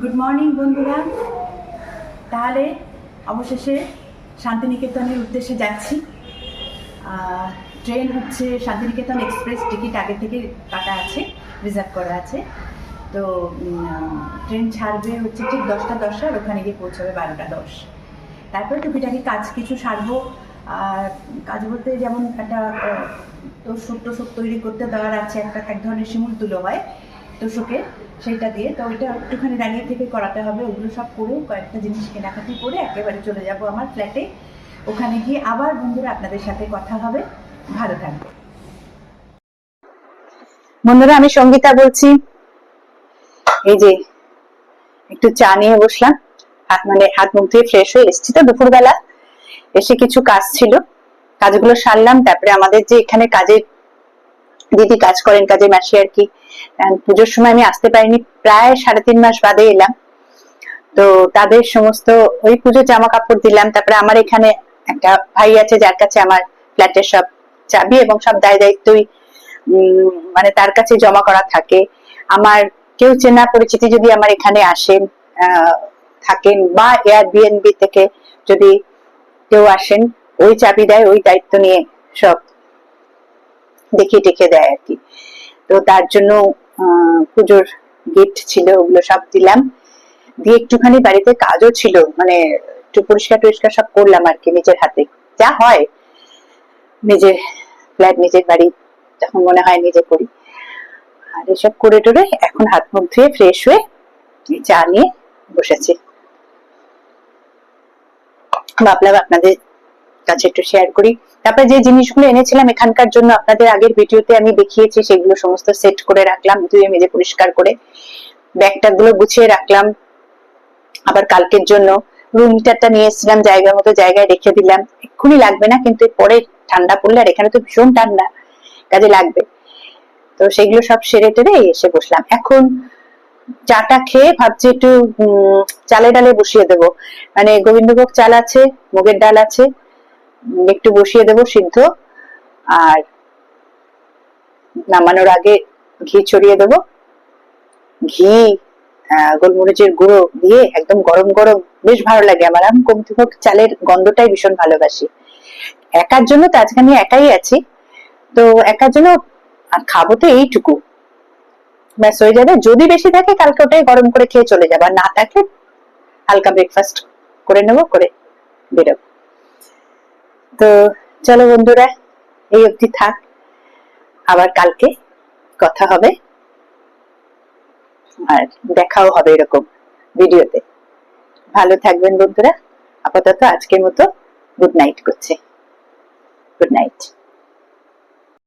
Good morning বন্ধুরা। তাহলে অবশেষে শান্তিনিকেতনের উদ্দেশ্যে যাচ্ছি। ট্রেন হচ্ছে শান্তিনিকেতন এক্সপ্রেস, টিকিট আগে থেকে কাটা আছে, রিজার্ভ করা আছে। তো ট্রেন ছাড়বে হচ্ছে ঠিক 10টা 10 আর ওখানে গিয়ে পৌঁছাবে 12টা 10। তারপরে টুকিটাকি কাজ কিছু সারবো। আর কাজ বলতে যেমন একটা তোষক তৈরি করতে দেওয়ার আছে, এক ধরনের শিমুল তুলো হয় তোষকে, সেইটা দিয়ে। তো ওইটা একটুখানি দাঁড়িয়ে থেকে করাতে হবে। ওগুলো সব করে কয়েকটা জিনিস কেনাকাটি করে একেবারে চলে যাব আমার ফ্ল্যাটে। ওখানে গিয়ে আবার বন্ধুরা আপনাদের সাথে কথা হবে। ভালো থাকবে বন্ধুরা, আমি সঙ্গীতা বলছি। এই যে একটু চা নিয়ে বসলাম, হাত মুখ ধুয়ে ফ্রেশ হয়ে এসেছি তো দুপুরবেলা। এসে কিছু কাজ ছিল, কাজগুলো সারলাম। তারপরে আমাদের যে এখানে কাজের দিদি কাজ করেন, কাজের মাসি আর কি, পুজোর সময় আমি আসতে পারিনি, প্রায় 3.5 মাস বাদে এলাম। তো তাদের সমস্ত ওই পুজোর জামা কাপড় দিলাম। তারপরে আমার এখানে একটা ভাই আছে যার কাছে আমার ফ্ল্যাটের সব চাবি এবং সব দায় দায়িত্বই মানে তার কাছে জমা করা থাকে। আমার কেউ চেনা পরিচিতি যদি আমার এখানে আসেন থাকেন, বা এয়ারবিএনবি থেকে যদি কেউ আসেন, ওই চাবি দেয়, ওই দায়িত্ব নিয়ে সব দেখিয়ে টেখে দেয় আর কি। তো তার জন্য পুজোর গিফট ছিল, ওগুলো সব দিলাম। দিয়ে একটুখানি বাড়িতে কাজও ছিল, মানে একটু পরিষ্কার টরিষ্কার সব করলাম আর কি, নিজের হাতে যা হয়। নিজের ফ্ল্যাট, নিজের বাড়ি যখন মনে হয় নিজে করি। আর এসব করে টোরে এখন হাত মুখ ধুয়ে ফ্রেশ হয়ে চা নিয়ে বসেছি। ভাবলাম আপনাদের কাছে একটু শেয়ার করি। তারপরে যে জিনিসগুলো এনেছিলাম এখানকার জন্য, আপনাদের আগের ভিডিওতে আমি দেখিয়েছি, সেগুলো সমস্ত সেট করে রাখলাম, ধুয়ে মেজে পরিষ্কার করে ব্যাগটা গুলো গুছিয়ে রাখলাম। আবার কালকের জন্য রুম হিটারটা নিয়ে এসেছিলাম, জায়গা মতো জায়গায় রেখে দিলাম। এক্ষুনি লাগবে না, কিন্তু পরে ঠান্ডা পড়লে, আর এখানে তো ভীষণ ঠান্ডা, কাজে লাগবে। তো সেগুলো সব সেরে টেরে এসে বসলাম। এখন চাটা খেয়ে ভাবছি একটু চালে ডালে বসিয়ে দেবো। মানে গোবিন্দভোগ চাল আছে, মুগের ডাল আছে, একটু বসিয়ে দেবো সিদ্ধ। আর নামানোর আগে ঘি ছড়িয়ে দেবো। ঘি গোলমরিচের গুঁড়ো দিয়ে একদম গরম গরম, বেশ ভালো লাগে আমার। আমি গোবিন্দভোগ চালের গন্ধটাই ভীষণ ভালোবাসি। একার জন্য তো আজকে আমি একাই আছি, তো একার জন্য আর খাবো তো এইটুকু, ব্যাস হয়ে যাবে। যদি বেশি থাকে কালকে ওটাই গরম করে খেয়ে চলে যাবো, আর না থাকলে হালকা ব্রেকফাস্ট করে নেবো, করে বেরোবো। তো চলো বন্ধুরা, এই অবধি থাক, আবার কালকে কথা হবে, আর দেখাও হবে এরকম ভিডিওতে। ভালো থাকবেন বন্ধুরা। আপাতত আজকের মতো গুড নাইট করছি। Good night.